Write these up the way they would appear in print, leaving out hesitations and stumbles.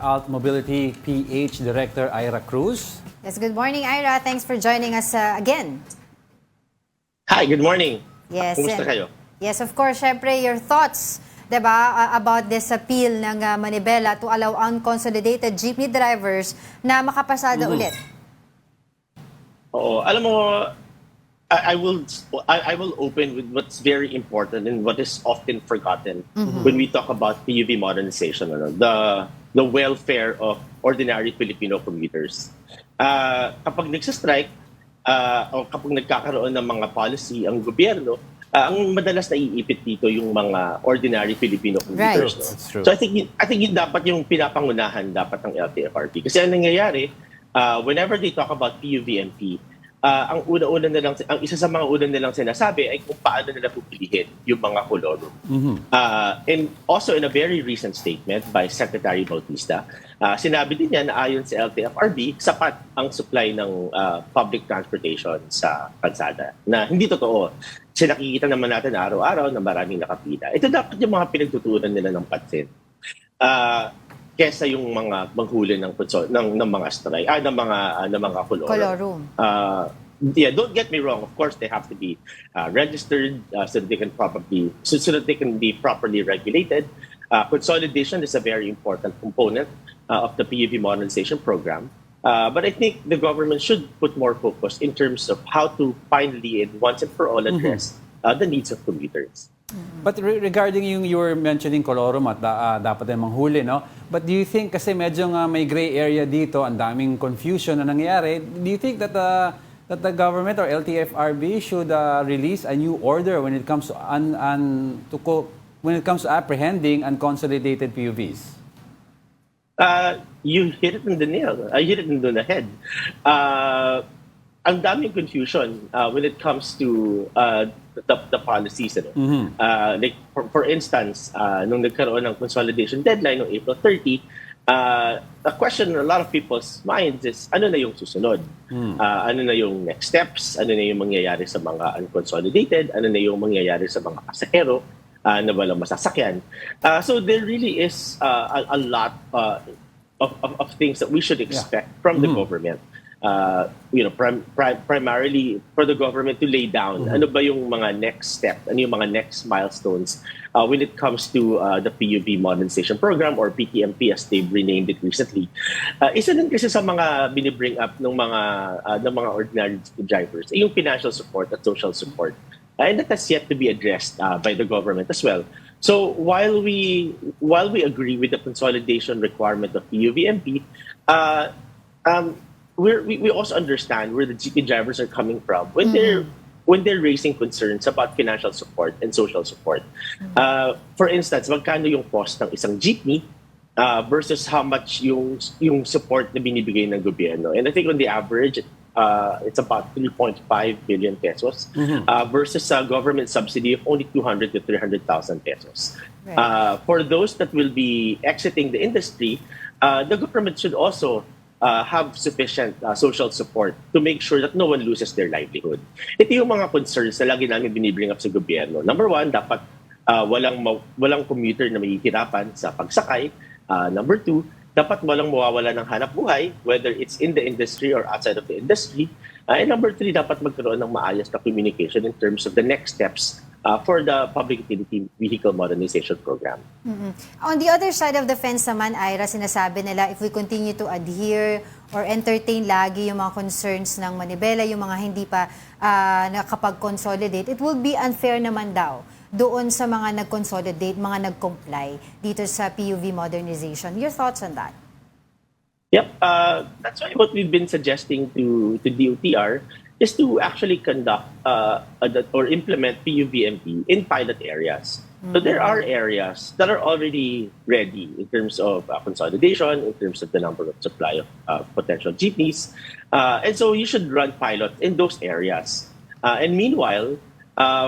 AltMobility PH Director Ira Cruz. Yes, good morning, Ira. Thanks for joining us again. Hi, good morning. Yes. Kumusta kayo? Yes, of course. Syempre, your thoughts, diba, about this appeal ng Manibela to allow unconsolidated jeepney drivers na makapasada ulit. Oo, alam mo, I will open with what's very important and what is often forgotten when we talk about PUV modernization, the welfare of ordinary Filipino commuters. Kapag nagsastrike o kapag nagkakaroon ng mga policy ang gobyerno, ang madalas naiipit dito yung mga ordinary Filipino commuters. Right. No? That's true. So I think yun dapat yung pinapangunahan dapat ng LTFRB. Kasi ang nangyayari, whenever they talk about PUVMP, ang isa sa mga una nilang sinasabi ay kung paano nila pupilihin yung mga colorum. And also in a very recent statement by Secretary Bautista, sinabi din niya na ayon sa LTFRB, sapat ang supply ng public transportation sa kalsada. Na hindi totoo. Kasi nakikita naman natin araw-araw na maraming nakapila. Ito dapat yung mga pinagtutunan nila ng pansin. Kesa yung mga manghuli ng mga strike, ng mga colorum. Yeah, don't get me wrong. Of course, they have to be registered so that they can be properly regulated. Consolidation is a very important component of the PUV modernization program. But I think the government should put more focus in terms of how to finally and once and for all address the needs of commuters. But regarding yung you were mentioning colorum at dapat din manghuli, no? But do you think, kasi medyo may gray area dito, ang daming confusion na nangyayari, do you think that the government or LTFRB should release a new order when it comes to apprehending unconsolidated PUVs? You hit it on the nail. I hit it on the head. Ang daming confusion when it comes to the policies. Like for instance, nung nagkaroon ng consolidation deadline noong April 30, a question in a lot of people's minds is, ano na yung susunod? Ano na yung next steps? Ano na yung mangyayari sa mga unconsolidated? Ano na yung mangyayari sa mga pasahero na walang masasakyan? So there really is a lot of things that we should expect from the government. Primarily for the government to lay down ano ba yung mga next step, ano yung mga next milestones when it comes to the PUV modernization program or PTMP as they've renamed it recently. Isa din kasi sa mga binibring up ng mga ordinary drivers yung financial support at social support. And that has yet to be addressed by the government as well. So while we agree with the consolidation requirement of PUVMP, we also understand where the jeepney drivers are coming from when they're raising concerns about financial support and social support. For instance, magkano yung cost ng isang jeepney versus how much yung support na binibigay ng gobyerno. And I think on the average, it's about 3.5 billion pesos versus a government subsidy of only 200 to 300,000 pesos. Right. For those that will be exiting the industry, the government should also have sufficient social support to make sure that no one loses their livelihood. Ito yung mga concerns na lagi namin binibring up sa gobyerno. Number one, dapat walang commuter na mahihirapan sa pagsakay. Number two, dapat walang mawawala ng hanap buhay, whether it's in the industry or outside of the industry. And number three, dapat magkaroon ng maayos na communication in terms of the next steps for the public utility vehicle modernization program. On the other side of the fence naman, Ira, sinasabi nila if we continue to adhere or entertain lagi yung mga concerns ng Manibela, yung mga hindi pa nakapag-consolidate, it will be unfair naman daw doon sa mga nag-consolidate, mga nag-comply dito sa PUV modernization. Your thoughts on that? Yep, that's why what we've been suggesting to DOTR is to actually conduct or implement PUVMP in pilot areas. So there are areas that are already ready in terms of consolidation, in terms of the number of supply of potential jeepneys. And so you should run pilots in those areas. And meanwhile,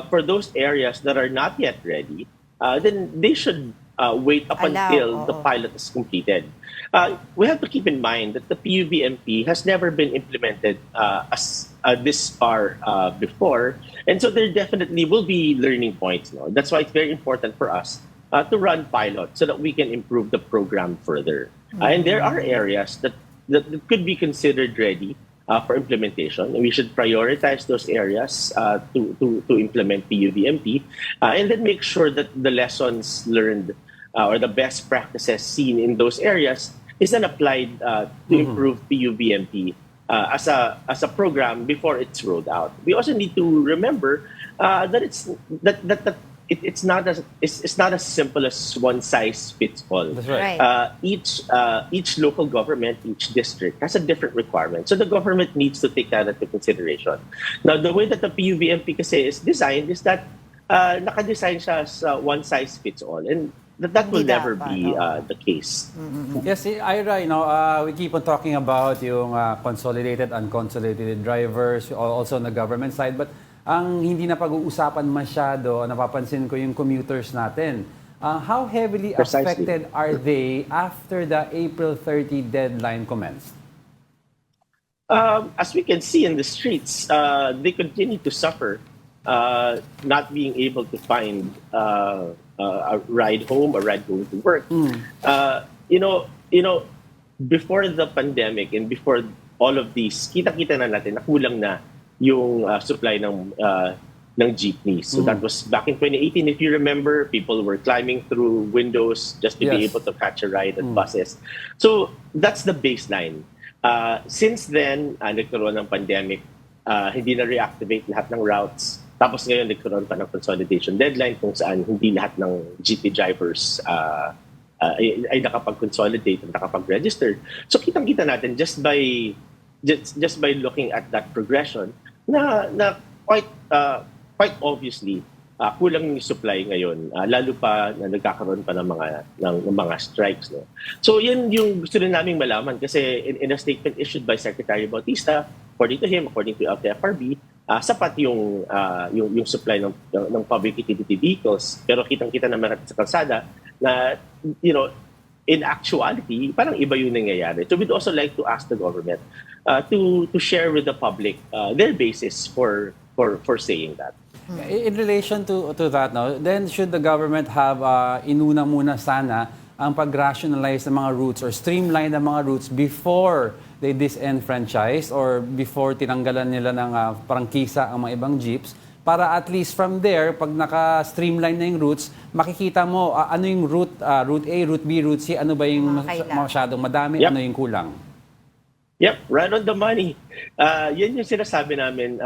for those areas that are not yet ready, then they should wait up until the pilot is completed. We have to keep in mind that the PUVMP has never been implemented as this far before. And so there definitely will be learning points. No? That's why it's very important for us to run pilots so that we can improve the program further. And there are areas that could be considered ready for implementation. And we should prioritize those areas to implement PUVMP and then make sure that the lessons learned or the best practices seen in those areas is then applied to improve PUVMP as a program before it's rolled out. We also need to remember that it's not as simple as one size fits all. That's right. Each local government, each district has a different requirement. So the government needs to take that into consideration. Now, the way that the PUVMP kasi is designed is that nakadesign siya as one size fits all. And that will never be the case. Yes, Ira, we keep on talking about yung consolidated, unconsolidated drivers, also on the government side. But ang hindi na pag-uusapan masyado, napapansin ko yung commuters natin. How heavily affected are they after the April 30 deadline commenced? As we can see in the streets, they continue to suffer not being able to find a ride home, a ride going to work. Before the pandemic and before all of these, kita-kita na natin na kulang na yung supply ng jeepneys. So that was back in 2018. If you remember, people were climbing through windows just to be able to catch a ride at buses. So that's the baseline. Since then, nagkaroon ng pandemic, hindi na reactivate lahat ng routes. Tapos ngayon, nagkaroon pa ng consolidation deadline kung saan hindi lahat ng jeepney drivers ay nakapag-consolidate at nakapag-register. So kitang-kita natin just by looking at that progression na quite obviously kulang yung supply ngayon, lalo pa na nagkakaroon pa ng mga strikes, no. So yun yung gusto rin naming malaman kasi in a statement issued by Secretary Bautista, according to him, according to LTFRB, sapat yung supply ng public utility vehicles, pero kitang-kita naman natin sa kalsada na in actuality parang iba yung nangyayari. So we'd also like to ask the government to share with the public their basis for saying that. In relation to that, no, then should the government have inuna muna sana ang pag-rationalize ng mga routes or streamline ng mga routes before they disenfranchise or before tinanggalan nila ng prangkisa ang mga ibang jeeps para at least from there, pag naka-streamline na yung routes, makikita mo ano yung route A, route B, route C, ano ba yung masyadong madami, ano yung kulang. Yep, right on the money. Yan yung sinasabi namin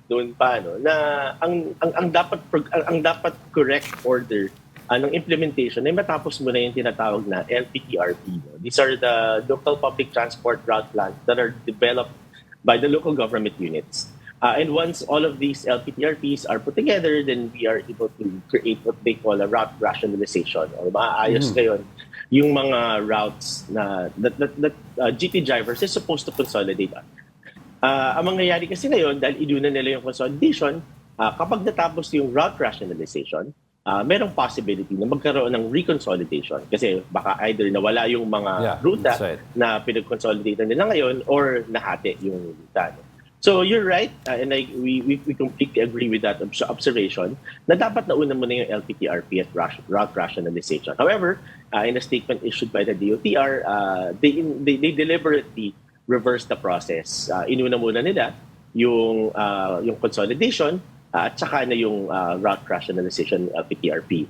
doon pa na ang dapat correct order ng implementation ay matapos mo na yung tinatawag na LTFRB. These are the local public transport route plans that are developed by the local government units. And once all of these LTFRBs are put together, then we are able to create what they call a route rationalization or maaayos ngayon yung mga routes na that GT drivers is supposed to consolidate on. Ang mangyayari kasi ngayon, dahil iduna nila yung consolidation, kapag natapos yung route rationalization, merong possibility na magkaroon ng reconsolidation kasi baka either nawala yung mga ruta na pinag-consolidate nila ngayon or nahati yung ruta. So you're right, and we completely agree with that observation na dapat nauna mo na yung LTFRB at route rationalization. However, in a statement issued by the DOTR, they deliberately reversed the process. Inuna muna nila yung consolidation at saka na yung route rationalization LTFRB.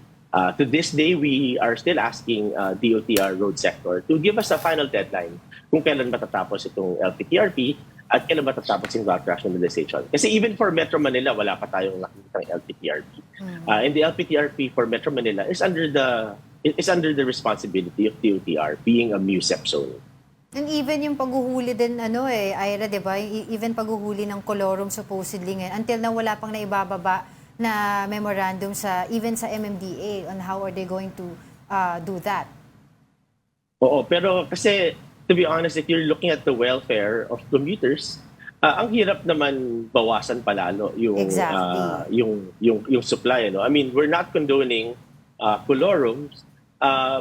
To this day, we are still asking DOTR road sector to give us a final deadline kung kailan matatapos itong LTFRB at kailan matatapos yung route rationalization. Kasi even for Metro Manila, wala pa tayong nakikitang LTFRB. And the LTFRB for Metro Manila is under the responsibility of DOTR being a MUSEP zone. And even yung paghuhuli din, Ira, di ba? Even paghuhuli ng colorum supposedly ngayon, until na wala pang naibababa na memorandum even sa MMDA on how are they going to do that. Oo, pero kasi to be honest, if you're looking at the welfare of commuters, ang hirap naman bawasan palalo yung yung supply. I mean, we're not condoning colorums,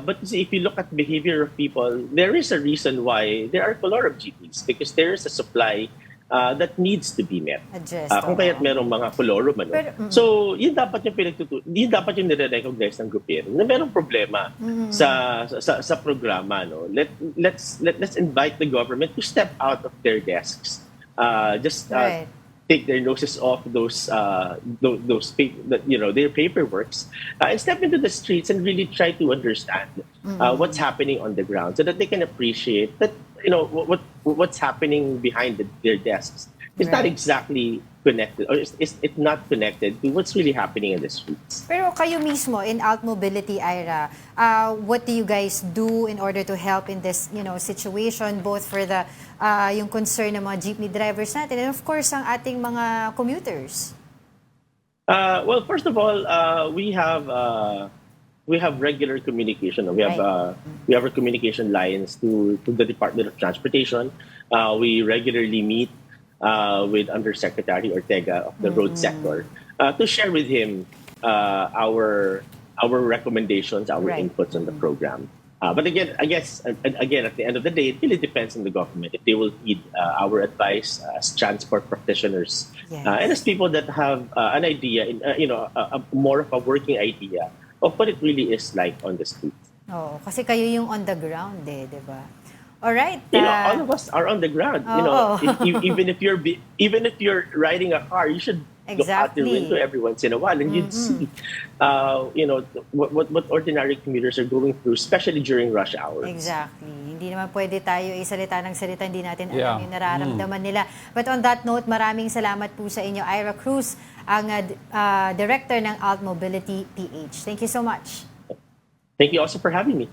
but if you look at behavior of people, there is a reason why there are colorum GPs because there is a supply that needs to be met. Addressed, Kung kaya't merong mga colorum, ano. So, yun dapat yun dapat yung nire-recognize ng gobyerno na merong problema sa programa, no. Let's invite the government to step out of their desks. Right. Take their noses off their paperworks, and step into the streets and really try to understand what's happening on the ground, so that they can appreciate that what's happening behind their desks. It's not exactly connected, or it's not connected to what's really happening in the streets. Pero kayo mismo in AltMobility, Ira, what do you guys do in order to help in this situation, both for the yung concern ng mga jeepney drivers natin and of course ang ating mga commuters? Well, first of all, we have regular communication. We have our communication lines to the Department of Transportation. We regularly meet with Undersecretary Ortega of the road sector to share with him our recommendations, our inputs on the program. But again, I guess at the end of the day, it really depends on the government if they will heed our advice as transport practitioners and as people that have an idea, more of a working idea of what it really is like on the streets. Oh, kasi kayo yung on the ground, di ba? All right. All of us are on the ground. Even if you're riding a car, you should look out your window every once in a while, and you'd see, what ordinary commuters are going through, especially during rush hours. Exactly. Hindi naman pwede tayo salita ng salita, hindi natin alam yung nararamdaman nila. But on that note, maraming salamat po sa inyo, Ira Cruz, ang Director ng AltMobility PH. Thank you so much. Thank you also for having me.